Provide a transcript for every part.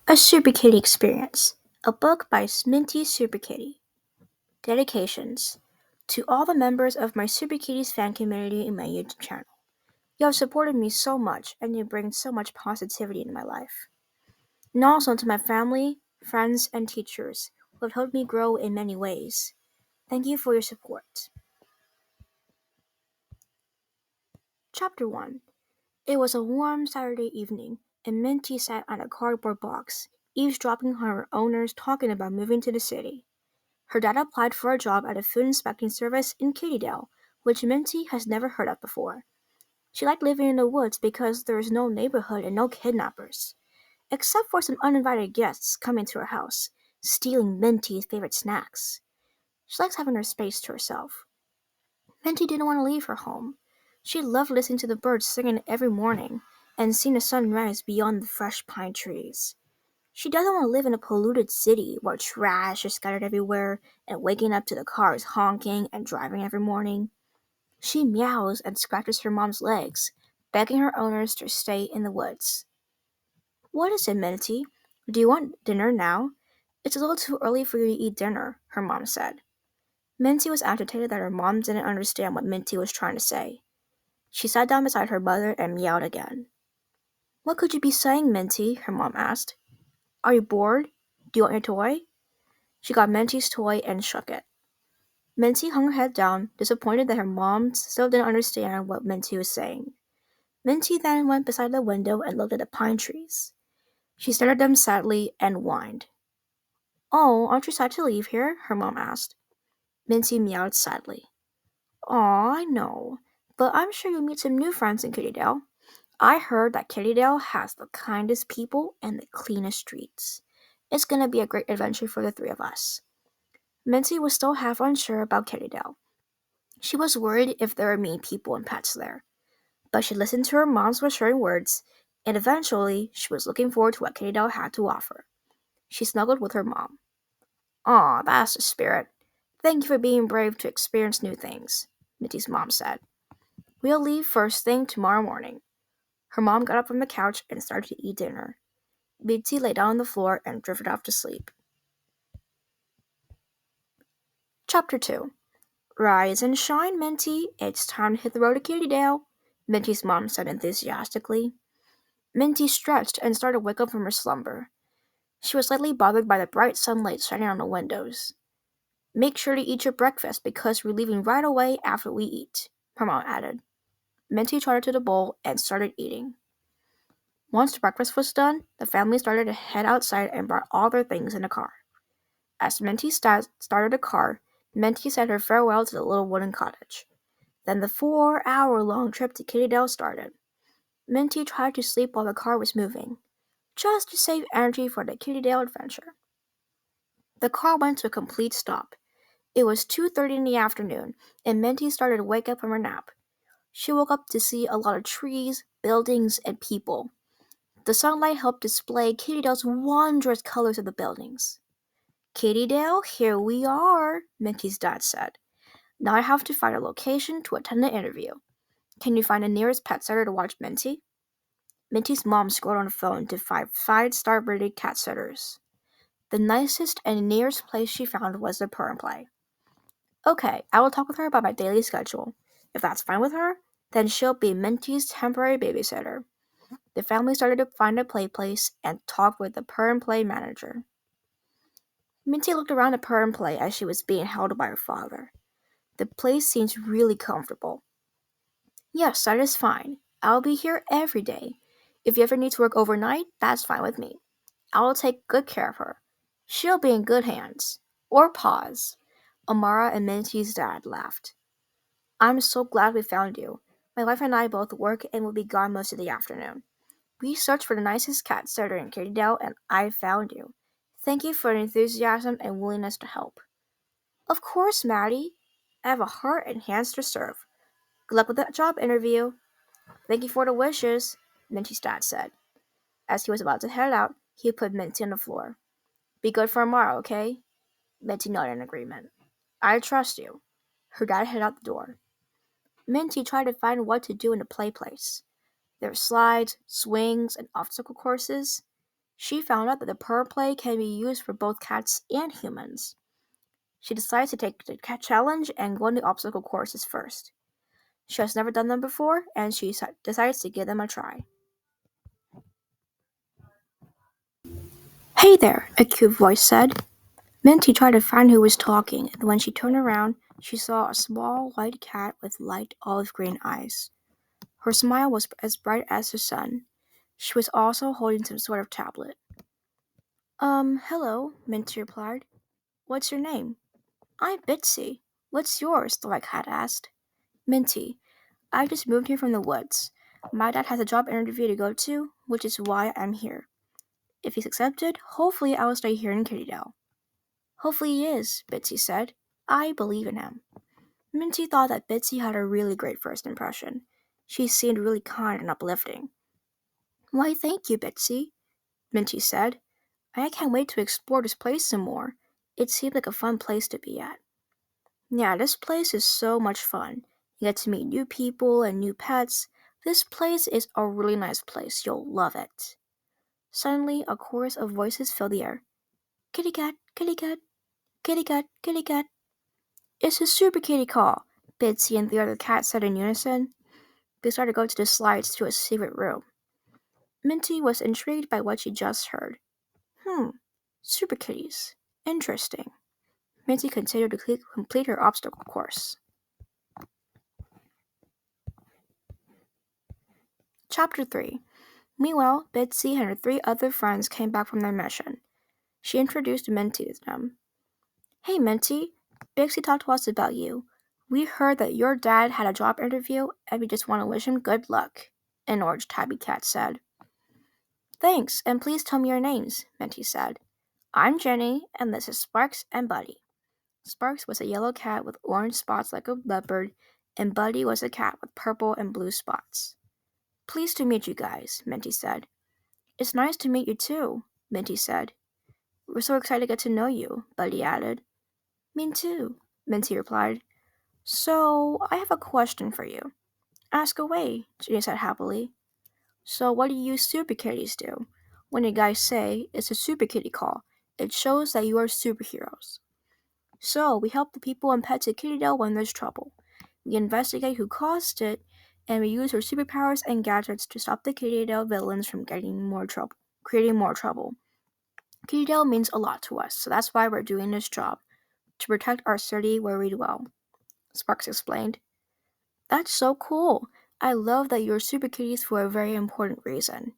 A SuperKitty Experience, a book by Minty SuperKitty. Dedications to all the members of my SuperKitties fan community in my YouTube channel. You have supported me so much and you bring so much positivity into my life. And also to my family, friends, and teachers who have helped me grow in many ways. Thank you for your support. Chapter 1. It was a warm Saturday evening, and Minty sat on a cardboard box, eavesdropping on her owners talking about moving to the city. Her dad applied for a job at a food inspecting service in Kattydale, which Minty has never heard of before. She liked living in the woods because there is no neighborhood and no kidnappers, except for some uninvited guests coming to her house, stealing Minty's favorite snacks. She likes having her space to herself. Minty didn't want to leave her home. She loved listening to the birds singing every morning and seeing the sun rise beyond the fresh pine trees. She doesn't want to live in a polluted city where trash is scattered everywhere and waking up to the cars honking and driving every morning. She meows and scratches her mom's legs, begging her owners to stay in the woods. "What is it, Minty? Do you want dinner now? It's a little too early for you to eat dinner," her mom said. Minty was agitated that her mom didn't understand what Minty was trying to say. She sat down beside her mother and meowed again. "What could you be saying, Minty?" her mom asked. "Are you bored? Do you want your toy?" She got Minty's toy and shook it. Minty hung her head down, disappointed that her mom still didn't understand what Minty was saying. Minty then went beside the window and looked at the pine trees. She stared at them sadly and whined. "Oh, aren't you sad to leave here?" her mom asked. Minty meowed sadly. "Aw, I know, but I'm sure you'll meet some new friends in Kattydale. I heard that Kattydale has the kindest people and the cleanest streets. It's gonna be a great adventure for the three of us." Minty was still half unsure about Kattydale. She was worried if there were mean people and pets there. But she listened to her mom's reassuring words, and eventually she was looking forward to what Kattydale had to offer. She snuggled with her mom. "Aw, that's the spirit. Thank you for being brave to experience new things," Minty's mom said. "We'll leave first thing tomorrow morning." Her mom got up from the couch and started to eat dinner. Minty lay down on the floor and drifted off to sleep. Chapter 2. "Rise and shine, Minty. It's time to hit the road to Kattydale," Minty's mom said enthusiastically. Minty stretched and started to wake up from her slumber. She was slightly bothered by the bright sunlight shining on the windows. "Make sure to eat your breakfast because we're leaving right away after we eat," her mom added. Minty trotted to the bowl and started eating. Once breakfast was done, the family started to head outside and brought all their things in the car. As Minty started the car, Minty said her farewell to the little wooden cottage. Then the 4-hour-long trip to Kattydale started. Minty tried to sleep while the car was moving, just to save energy for the Kattydale adventure. The car went to a complete stop. It was 2:30 in the afternoon, and Minty started to wake up from her nap. She woke up to see a lot of trees, buildings, and people. The sunlight helped display Kattydale's wondrous colors of the buildings. "Kattydale, here we are," Minty's dad said. "Now I have to find a location to attend the interview. Can you find the nearest pet sitter to watch Minty?" Minty's mom scrolled on the phone to find 5-star rated cat sitters. The nicest and nearest place she found was the Purr and Play. "Okay, I will talk with her about my daily schedule. If that's fine with her, then she'll be Minty's temporary babysitter." The family started to find a play place and talked with the Purr and Play manager. Minty looked around the Purr and Play as she was being held by her father. "The place seems really comfortable." "Yes, that is fine. I'll be here every day. If you ever need to work overnight, that's fine with me. I'll take good care of her. She'll be in good hands." Or paws. Amara and Minty's dad laughed. "I'm so glad we found you. My wife and I both work and will be gone most of the afternoon. We searched for the nicest cat sitter in Kattydale, and I found you. Thank you for your enthusiasm and willingness to help." "Of course, Maddie. I have a heart and hands to serve. Good luck with that job interview." "Thank you for the wishes," Minty's dad said. As he was about to head out, he put Minty on the floor. "Be good for tomorrow, okay?" Minty nodded in agreement. "I trust you." Her dad headed out the door. Minty tried to find what to do in the play place. There were slides, swings, and obstacle courses. She found out that the purr play can be used for both cats and humans. She decides to take the cat challenge and go on the obstacle courses first. She has never done them before, and she decides to give them a try. "Hey there," a cute voice said. Minty tried to find who was talking, and when she turned around, she saw a small white cat with light olive green eyes. Her smile was as bright as the sun. She was also holding some sort of tablet. Hello," Minty replied. "What's your name?" "I'm Bitsy. What's yours?" the white cat asked. "Minty. I just moved here from the woods. My dad has a job interview to go to, which is why I'm here. If he's accepted, hopefully I will stay here in Kittydale." "Hopefully he is," Bitsy said. "I believe in him." Minty thought that Bitsy had a really great first impression. She seemed really kind and uplifting. "Why, thank you, Bitsy," Minty said. "I can't wait to explore this place some more. It seemed like a fun place to be at." "Yeah, this place is so much fun. You get to meet new people and new pets. This place is a really nice place. You'll love it." Suddenly, a chorus of voices filled the air. "Kitty cat, kitty cat, kitty cat, kitty cat." "It's a SuperKitty call," Bitsy and the other cats said in unison. They started to go to the slides to a secret room. Minty was intrigued by what she just heard. SuperKitties. Interesting. Minty continued to complete her obstacle course. Chapter 3. Meanwhile, Bitsy and her 3 other friends came back from their mission. She introduced Minty to them. "Hey, Minty, Bitsy talked to us about you. We heard that your dad had a job interview, and we just want to wish him good luck," an orange tabby cat said. "Thanks, and please tell me your names," Minty said. "I'm Jenny, and this is Sparks and Buddy." Sparks was a yellow cat with orange spots like a leopard, and Buddy was a cat with purple and blue spots. "Pleased to meet you guys," Minty said. "It's nice to meet you too," Minty said. "We're so excited to get to know you," Buddy added. "Me too," Minty replied. "So, I have a question for you." "Ask away," Jenny said happily. "So what do you SuperKitties do? When you guys say it's a SuperKitty call, it shows that you are superheroes." "So, we help the people and pets at Kittydale when there's trouble. We investigate who caused it, and we use our superpowers and gadgets to stop the Kittydale villains from creating more trouble. Kittydale means a lot to us, so that's why we're doing this job, to protect our city where we dwell," Sparks explained. "That's so cool. I love that you're SuperKitties for a very important reason."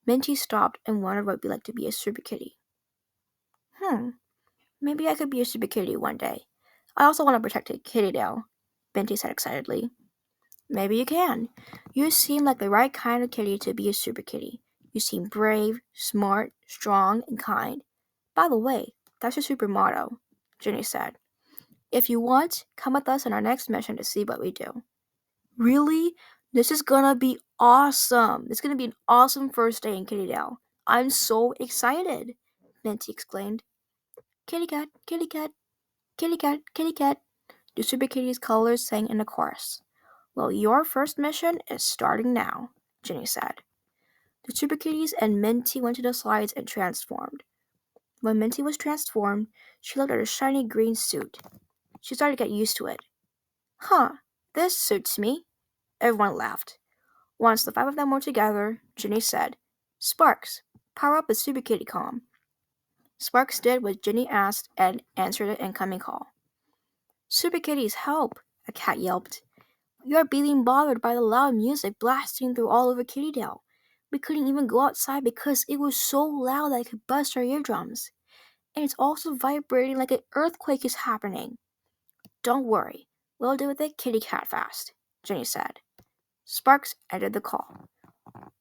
Minty stopped and wondered what it would be like to be a SuperKitty. Maybe I could be a SuperKitty one day. I also want to protect Kittydale," Minty said excitedly. "Maybe you can. You seem like the right kind of kitty to be a SuperKitty. You seem brave, smart, strong, and kind. By the way, that's your super motto," Jenny said. "If you want, come with us on our next mission to see what we do." "Really? This is gonna be awesome. It's gonna be an awesome first day in Kittydale. I'm so excited," Minty exclaimed. "Kitty cat, kitty cat, kitty cat, kitty cat," the SuperKitty's colors sang in a chorus. "Well, your first mission is starting now," Jenny said. The SuperKitties and Minty went to the slides and transformed. When Minty was transformed, she looked at her shiny green suit. She started to get used to it. This suits me." Everyone laughed. Once the 5 of them were together, Jenny said, "Sparks, power up the SuperKitty comm." Sparks did what Jenny asked and answered an incoming call. "SuperKitties, help!" a cat yelped. "We are being bothered by the loud music blasting through all over Kittydale. We couldn't even go outside because it was so loud that it could bust our eardrums. And it's also vibrating like an earthquake is happening." "Don't worry, we'll deal with it kitty cat fast," Jenny said. Sparks ended the call.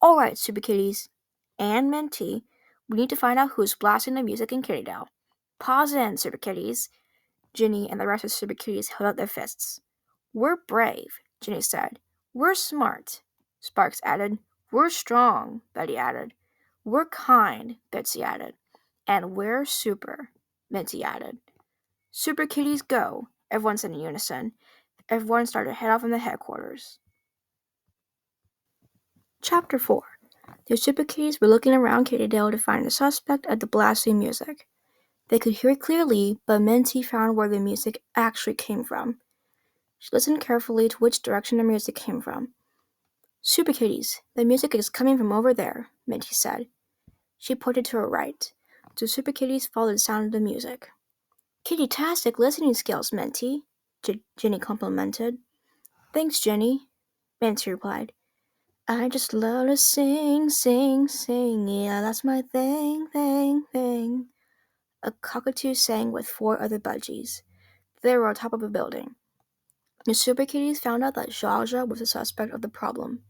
"All right, SuperKitties and Minty, we need to find out who's blasting the music in Kittydale. Pause in, SuperKitties." Jenny and the rest of the SuperKitties held out their fists. "We're brave," Jenny said. "We're smart," Sparks added. "We're strong," Betty added. "We're kind," Betsy added. "And we're super," Minty added. "SuperKitties go," everyone said in unison. Everyone started to head off in the headquarters. Chapter 4. The SuperKitties were looking around Kattydale to find the suspect of the blasting music. They could hear it clearly, but Minty found where the music actually came from. She listened carefully to which direction the music came from. SuperKitties, the music is coming from over there, Minty said. She pointed to her right. The SuperKitties followed the sound of the music. Kitty-tastic listening skills, Minty, Jenny complimented. Thanks, Jenny, Minty replied. I just love to sing, sing, sing, yeah, that's my thing, thing, thing. A cockatoo sang with 4 other budgies. They were on top of a building. The SuperKitties found out that Zsa was the suspect of the problem.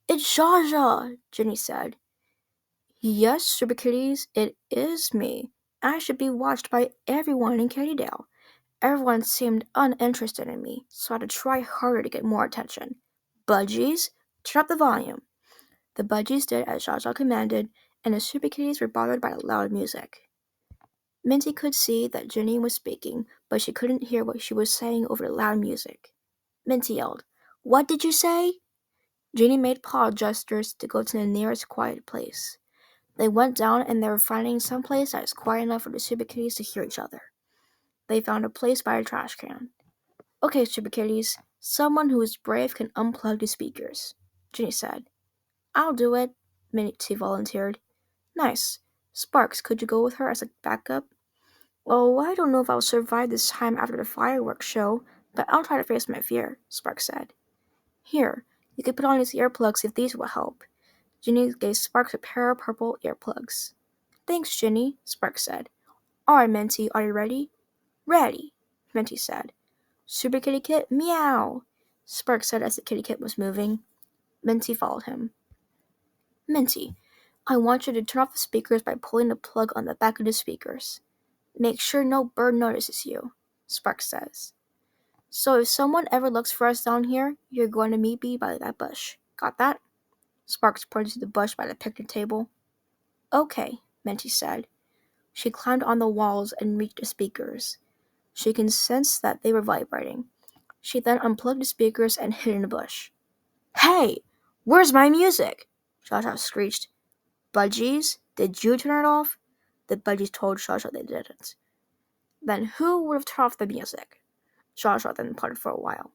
It's Zsa, Jenny said. Yes, SuperKitties, it is me. I should be watched by everyone in Kattydale. Everyone seemed uninterested in me, so I had to try harder to get more attention. Budgies, turn up the volume. The budgies did as Zsa commanded, and the SuperKitties were bothered by the loud music. Minty could see that Jenny was speaking, but she couldn't hear what she was saying over the loud music. Minty yelled, What did you say? Jenny made paw gestures to go to the nearest quiet place. They went down and they were finding some place that was quiet enough for the SuperKitties to hear each other. They found a place by a trash can. Okay, SuperKitties, someone who is brave can unplug the speakers, Jenny said. I'll do it, Minty volunteered. Nice. Sparks, could you go with her as a backup? Oh, I don't know if I'll survive this time after the fireworks show, but I'll try to face my fear, Sparks said. Here, you can put on these earplugs if these will help. Jenny gave Sparks a pair of purple earplugs. Thanks, Jenny, Sparks said. All right, Minty, are you ready? Ready, Minty said. Super Kitty Kit, meow, Sparks said as the kitty kit was moving. Minty followed him. Minty, I want you to turn off the speakers by pulling the plug on the back of the speakers. Make sure no bird notices you, Sparks says. So if someone ever looks for us down here, you're going to meet me by that bush. Got that? Sparks pointed to the bush by the picnic table. Okay, Minty said. She climbed on the walls and reached the speakers. She could sense that they were vibrating. She then unplugged the speakers and hid in the bush. Hey! Where's my music? Zsa screeched. Budgies, did you turn it off? The budgies told Zsa they didn't. Then who would have turned off the music? Zsa then pondered for a while.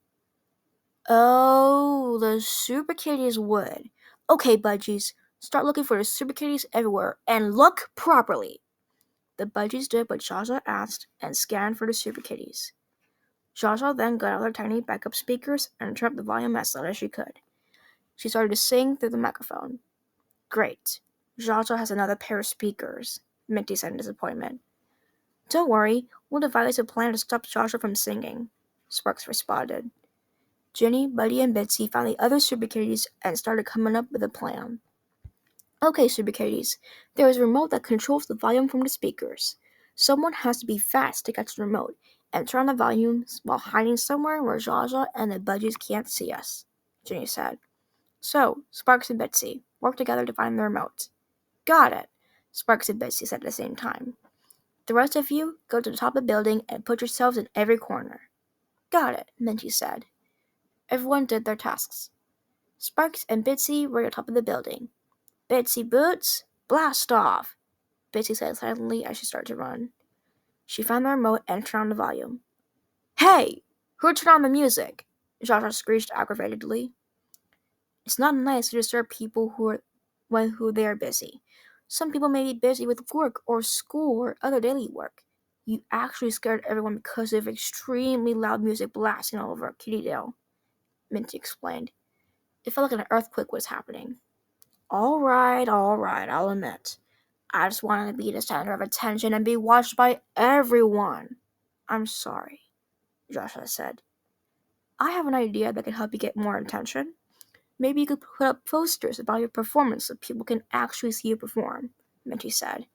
Oh, the Super Kitties would. Okay, budgies, start looking for the Super Kitties everywhere, and look properly. The budgies did what Zsa asked and scanned for the Super Kitties. Zsa then got out her tiny backup speakers and turned up the volume as loud as she could. She started to sing through the microphone. Great. Zsa has another pair of speakers, Minty said in disappointment. Don't worry, we'll devise a plan to stop Zsa from singing, Sparks responded. Jenny, Buddy, and Bitsy found the other Super Kitties and started coming up with a plan. Okay, Super Kitties, there is a remote that controls the volume from the speakers. Someone has to be fast to catch the remote and turn on the volumes while hiding somewhere where Zsa and the Budgies can't see us, Jenny said. So, Sparks and Bitsy, work together to find the remote. Got it, Sparks and Bitsy said at the same time. The rest of you, go to the top of the building and put yourselves in every corner. Got it, Minty said. Everyone did their tasks. Sparks and Bitsy were at the top of the building. Bitsy Boots, blast off, Bitsy said silently as she started to run. She found the remote and turned on the volume. Hey! Who turned on the music? Zsa screeched aggravatedly. It's not nice to disturb people who they are busy. Some people may be busy with work or school or other daily work. You actually scared everyone because of extremely loud music blasting all over Kattydale, Minty explained. It felt like an earthquake was happening. All right, I'll admit. I just wanted to be the center of attention and be watched by everyone. I'm sorry, Joshua said. I have an idea that can help you get more attention. Maybe you could put up posters about your performance so people can actually see you perform, Minty said.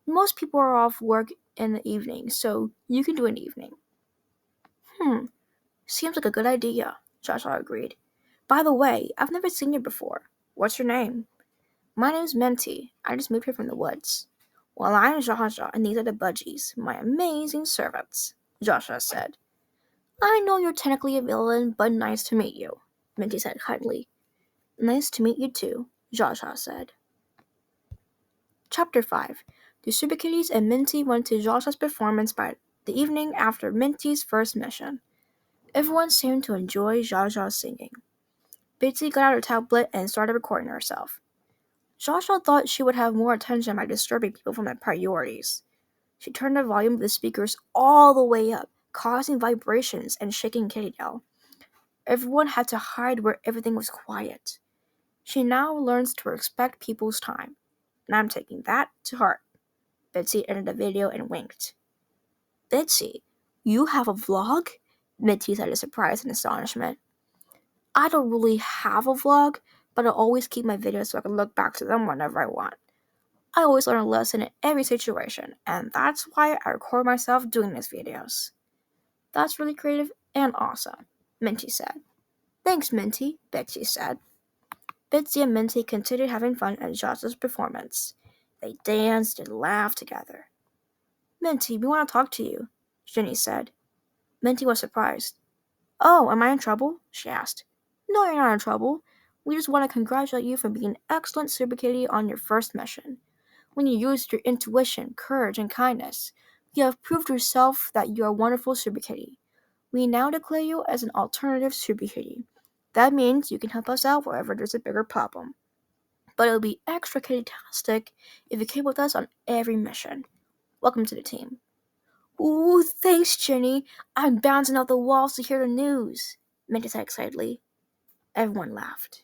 Most people are off work in the evening, so you can do an evening. Seems like a good idea, Joshua agreed. By the way, I've never seen you before. What's your name? My name's Minty. I just moved here from the woods. Well, I'm Zsa, and these are the Budgies, my amazing servants, Joshua said. I know you're technically a villain, but nice to meet you, Minty said kindly. Nice to meet you too, Zsa said. Chapter 5. The SuperKitties and Minty went to Josh's performance by the evening after Minty's first mission. Everyone seemed to enjoy Jaja's singing. Bitsy got out her tablet and started recording herself. Jaja thought she would have more attention by disturbing people from their priorities. She turned the volume of the speakers all the way up, causing vibrations and shaking Kitty Dell. Everyone had to hide where everything was quiet. She now learns to respect people's time, and I'm taking that to heart. Betsy ended the video and winked. Betsy, you have a vlog? Minty said in surprise and astonishment. I don't really have a vlog, but I always keep my videos so I can look back to them whenever I want. I always learn a lesson in every situation, and that's why I record myself doing these videos. That's really creative and awesome, Minty said. Thanks, Minty, Betsy said. Betsy and Minty continued having fun at Josh's performance. They danced and laughed together. Minty, we want to talk to you, Jenny said. Minty was surprised. Oh, am I in trouble? She asked. No, you're not in trouble. We just want to congratulate you for being an excellent SuperKitty on your first mission. When you used your intuition, courage, and kindness, you have proved yourself that you are a wonderful SuperKitty. We now declare you as an alternative SuperKitty. That means you can help us out wherever there's a bigger problem. But it would be extra kitty-tastic if you came with us on every mission. Welcome to the team. Ooh, thanks, Jenny. I'm bouncing off the walls to hear the news, Minty said excitedly. Everyone laughed.